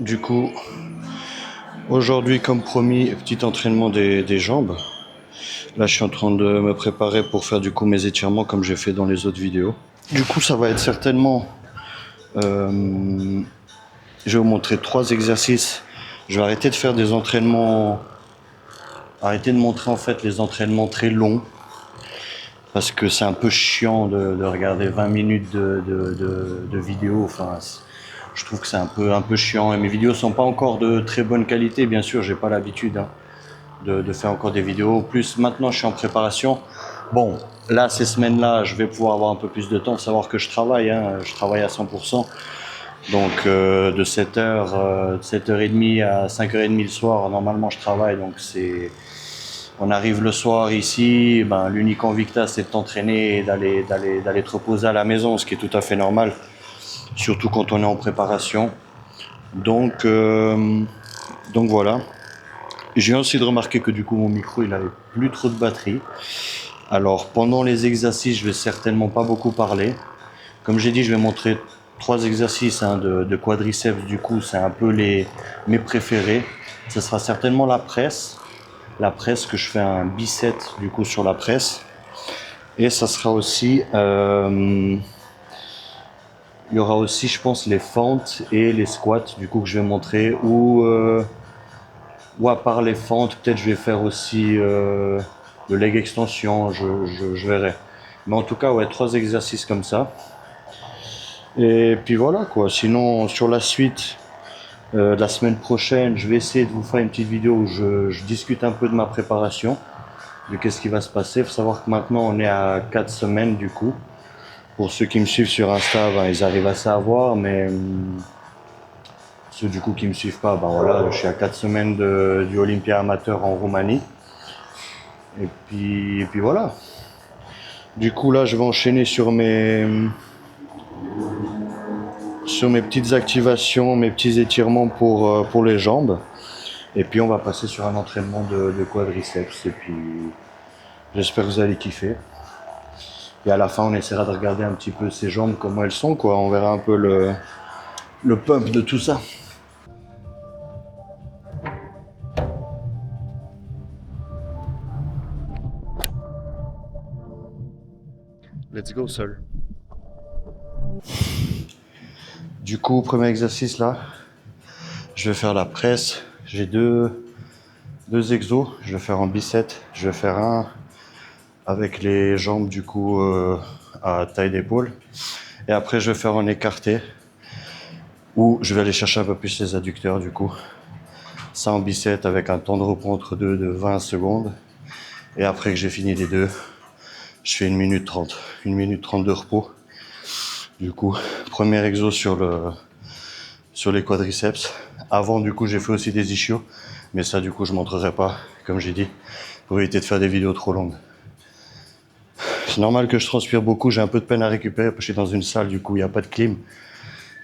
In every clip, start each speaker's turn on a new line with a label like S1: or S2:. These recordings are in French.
S1: Du coup, aujourd'hui, comme promis, petit entraînement des jambes. Là, je suis en train de me préparer pour faire du coup mes étirements comme j'ai fait dans les autres vidéos. Du coup, ça va être certainement... je vais vous montrer 3 exercices. Je vais arrêter de faire des entraînements... Arrêter de montrer en fait les entraînements très longs. Parce que c'est un peu chiant de regarder 20 minutes de vidéo. Enfin, je trouve que c'est un peu chiant. Et mes vidéos sont pas encore de très bonne qualité. Bien sûr, j'ai pas l'habitude de faire encore des vidéos. En plus, maintenant, je suis en préparation. Bon, là, ces semaines-là, je vais pouvoir avoir un peu plus de temps. Savoir que je travaille. Je travaille à 100%. Donc, de 7h30 à 5h30 le soir, normalement, je travaille. Donc, on arrive le soir ici, ben, l'unique envie que tu as, c'est de t'entraîner et d'aller te reposer à la maison, ce qui est tout à fait normal, surtout quand on est en préparation. Donc voilà. J'ai aussi de remarquer que du coup mon micro il avait plus trop de batterie. Alors pendant les exercices, je vais certainement pas beaucoup parler. Comme j'ai dit, je vais montrer 3 exercices de quadriceps. Du coup, c'est un peu mes préférés. Ce sera certainement la presse. La presse, que je fais un bicep du coup sur la presse. Et ça sera aussi, il y aura aussi, je pense, les fentes et les squats du coup que je vais montrer. Ou à part les fentes, peut-être je vais faire aussi le leg extension, je verrai. Mais en tout cas, ouais, 3 exercices comme ça. Et puis voilà quoi. Sinon, sur la suite, la semaine prochaine, je vais essayer de vous faire une petite vidéo où je discute un peu de ma préparation, de qu'est-ce qui va se passer. Il faut savoir que maintenant on est à 4 semaines du coup. Pour ceux qui me suivent sur Insta, ben, ils arrivent à savoir, mais ceux du coup qui me suivent pas, ben voilà, je suis à 4 semaines du Olympia amateur en Roumanie. Et puis voilà. Du coup là, je vais enchaîner sur mes petites activations, mes petits étirements pour les jambes. Et puis on va passer sur un entraînement de quadriceps. Et puis j'espère que vous allez kiffer. Et à la fin, on essaiera de regarder un petit peu ses jambes, comment elles sont, quoi. On verra un peu le pump de tout ça. Let's go, Sol. Du coup, premier exercice là, je vais faire la presse. J'ai deux exos. Je vais faire en bicep. Je vais faire un avec les jambes du coup à taille d'épaule. Et après, je vais faire en écarté où je vais aller chercher un peu plus les adducteurs du coup. Ça en bicep avec un temps de repos entre deux de 20 secondes. Et après que j'ai fini les deux, je fais 1 minute 30. 1 minute 30 de repos. Du coup, premier exo sur les quadriceps. Avant, du coup, j'ai fait aussi des ischios. Mais ça, du coup, je ne montrerai pas, comme j'ai dit, pour éviter de faire des vidéos trop longues. C'est normal que je transpire beaucoup. J'ai un peu de peine à récupérer parce que je suis dans une salle, du coup, il n'y a pas de clim.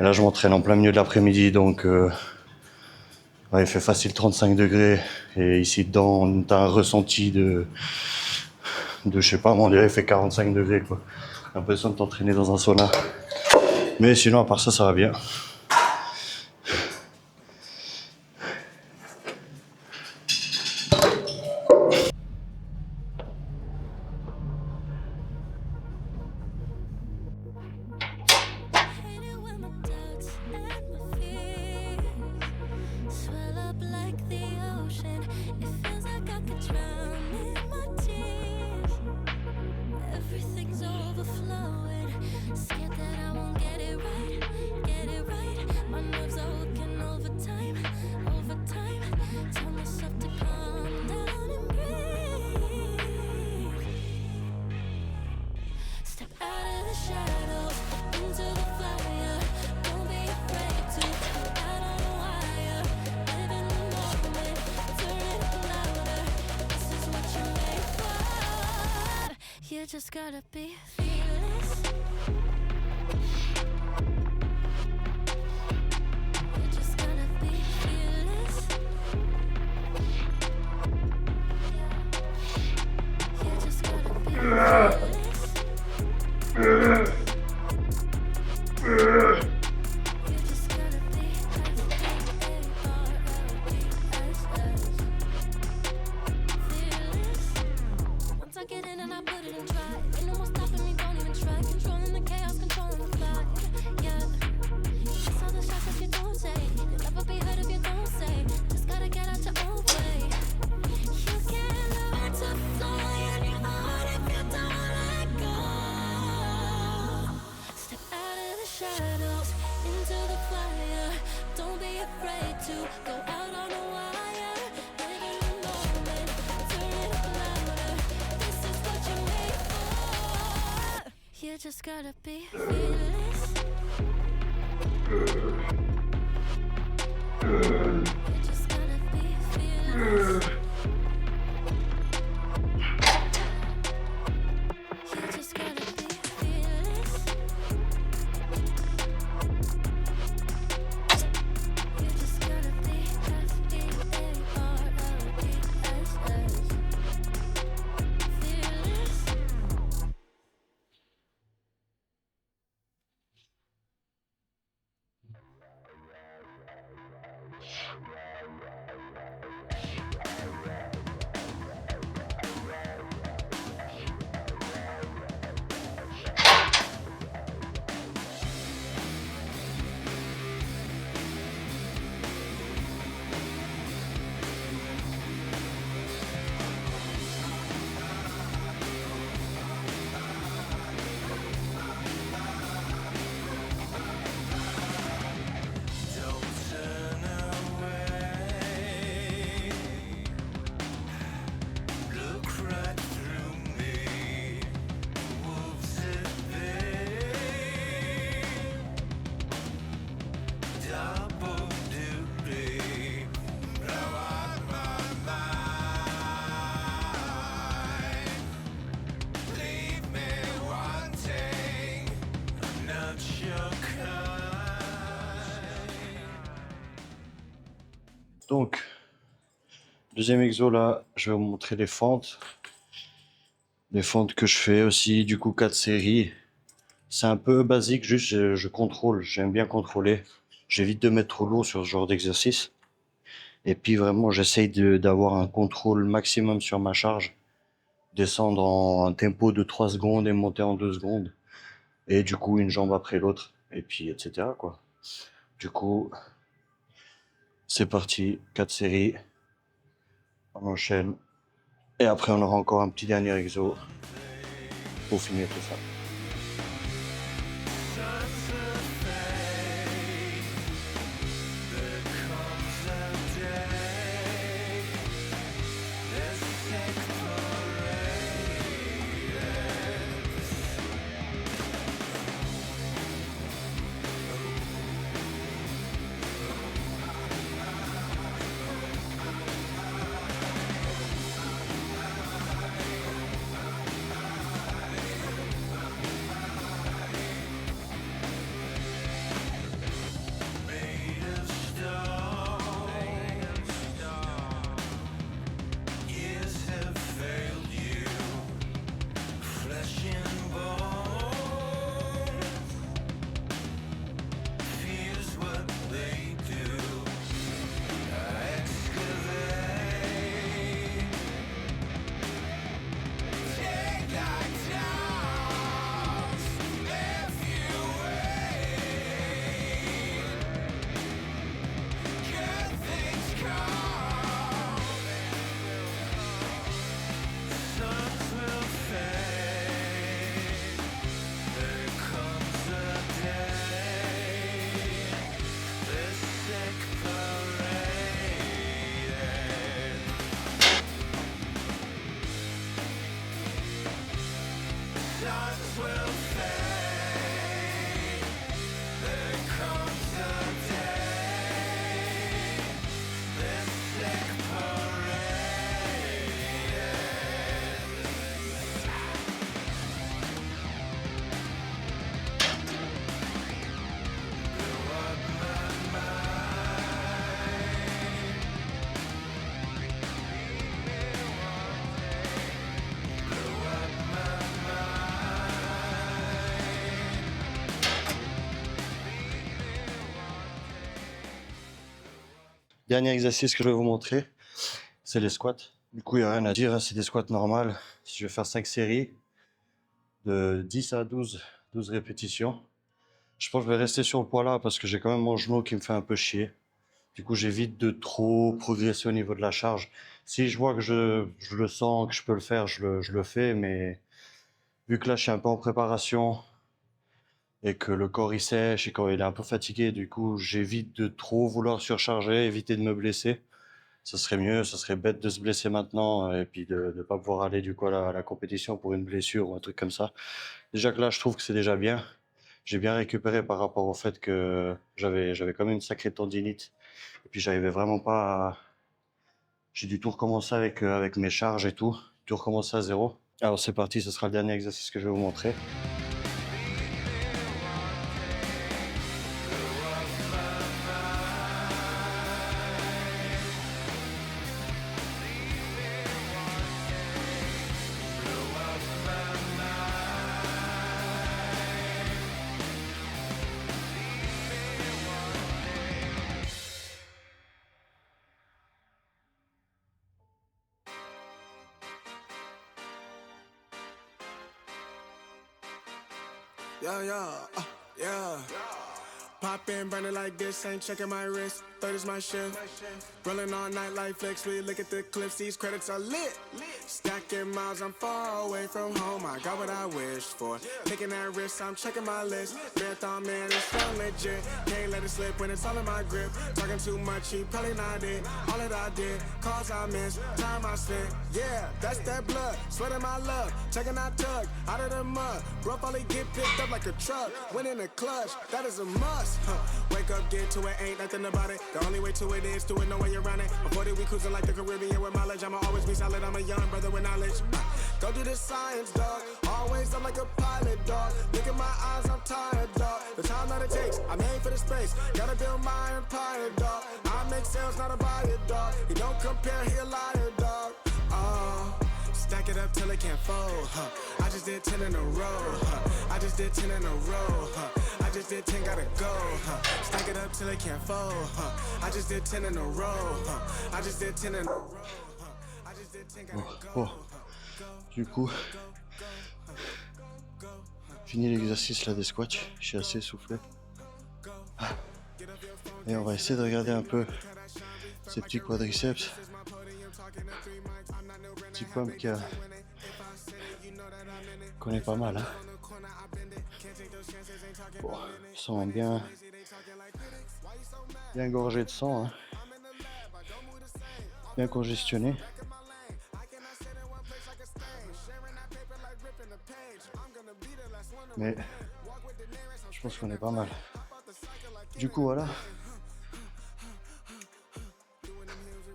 S1: Et là, je m'entraîne en plein milieu de l'après-midi. Donc, ouais, il fait facile 35 degrés. Et ici, dedans, tu as un ressenti je sais pas, on dirait il fait 45 degrés, quoi. J'ai l'impression de t'entraîner dans un sauna. Mais sinon, à part ça, ça va bien.
S2: You just gotta be fearless. You just gotta be fearless. You just gotta be fearless. You just gotta be everything. shadows into the fire. Don't be afraid to go out on a wire. Live in the moment, turn it up louder. This is what you're made for. You just gotta be fearless. You just gotta be fearless. You just gotta be fearless. You just gotta be F-E-A-R-L-E-S-S. Fearless.
S1: Donc, deuxième exo là, je vais vous montrer les fentes. Les fentes que je fais aussi, du coup 4 séries. C'est un peu basique, juste je contrôle, j'aime bien contrôler. J'évite de mettre trop lourd sur ce genre d'exercice. Et puis vraiment, j'essaye d'avoir un contrôle maximum sur ma charge. Descendre en un tempo de 3 secondes et monter en 2 secondes. Et du coup, une jambe après l'autre. Et puis, etc. quoi. Du coup, c'est parti, 4 séries. On enchaîne. Et après, on aura encore un petit dernier exo pour finir tout ça. Dernier exercice que je vais vous montrer, c'est les squats. Du coup, il n'y a rien à dire, c'est des squats normales. Je vais faire 5 séries de 10 à 12 répétitions. Je pense que je vais rester sur le poids là parce que j'ai quand même mon genou qui me fait un peu chier. Du coup, j'évite de trop progresser au niveau de la charge. Si je vois que je le sens, que je peux le faire, je le fais. Mais vu que là, je suis un peu en préparation, et que le corps il sèche et quand il est un peu fatigué, du coup j'évite de trop vouloir surcharger, éviter de me blesser. Ça serait mieux, ça serait bête de se blesser maintenant et puis de ne pas pouvoir aller du coup à la compétition pour une blessure ou un truc comme ça. Déjà que là, je trouve que c'est déjà bien. J'ai bien récupéré par rapport au fait que j'avais quand même une sacrée tendinite et puis j'arrivais vraiment pas à... J'ai dû tout recommencer avec mes charges et tout recommencer à zéro. Alors c'est parti, ce sera le dernier exercice que je vais vous montrer.
S3: Yeah. Pop in, burning like this, ain't checking my wrist. Third is my shift. Rolling all night like flex. We look at the clips, these credits are lit. Stacking miles, I'm far away from home. I got what I wished for. Taking that risk, I'm checking my list. Marathon man, it's so legit. Can't let it slip when it's all in my grip. Talking too much, he probably not it. All that I did, calls I missed, time I spent. Yeah, that's that blood, sweating my love. Checking that tug, out of the mud. Rough only get picked up like a truck. Win in the clutch, that is a must. Wake up, get to it, ain't nothing about it. The only way to it is to it, no way around it. Before we cruising like the Caribbean with mileage. I'ma always be solid, I'm a young brother with knowledge. Go do the science, dog. Always I'm like a pilot, dog. Look at my eyes, I'm tired, dog. The time that it takes, I'm made for the space. Gotta build my empire, dog. I make sales, not a buyer, dog. You don't compare, he a liar, dog. Stack it up till it can't fold, I just did 10 in a row, I just did 10 in a row, I just did 10, gotta go, Stack it up till it can't fold, I just did 10 in a row, I just did 10 in a row, I just did 10, gotta go.
S1: Du coup, fini l'exercice là des squats, je suis assez essoufflé. Et on va essayer de regarder un peu ces petits quadriceps. Petit pump qu'on est pas mal. Hein. Bon, sont bien gorgé de sang, hein. Bien congestionné. Mais je pense qu'on est pas mal. Du coup voilà.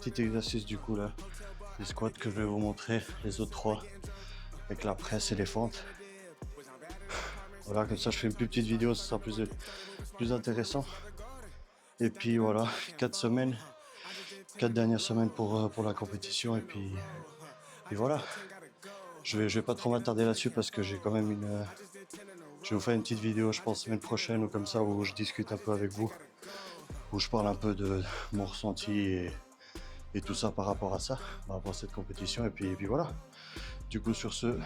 S1: Petit exercice du coup là. Les squats que je vais vous montrer, les autres 3 avec la presse et les fentes. Voilà, comme ça je fais une plus petite vidéo, ce sera plus intéressant. Et puis voilà, 4 dernières semaines pour la compétition et puis voilà. Je vais pas trop m'attarder là-dessus parce que j'ai quand même je vais vous faire une petite vidéo, je pense semaine prochaine ou comme ça où je discute un peu avec vous, où je parle un peu de mon ressenti et tout ça par rapport à ça, par rapport à cette compétition et puis voilà. Du coup sur ce,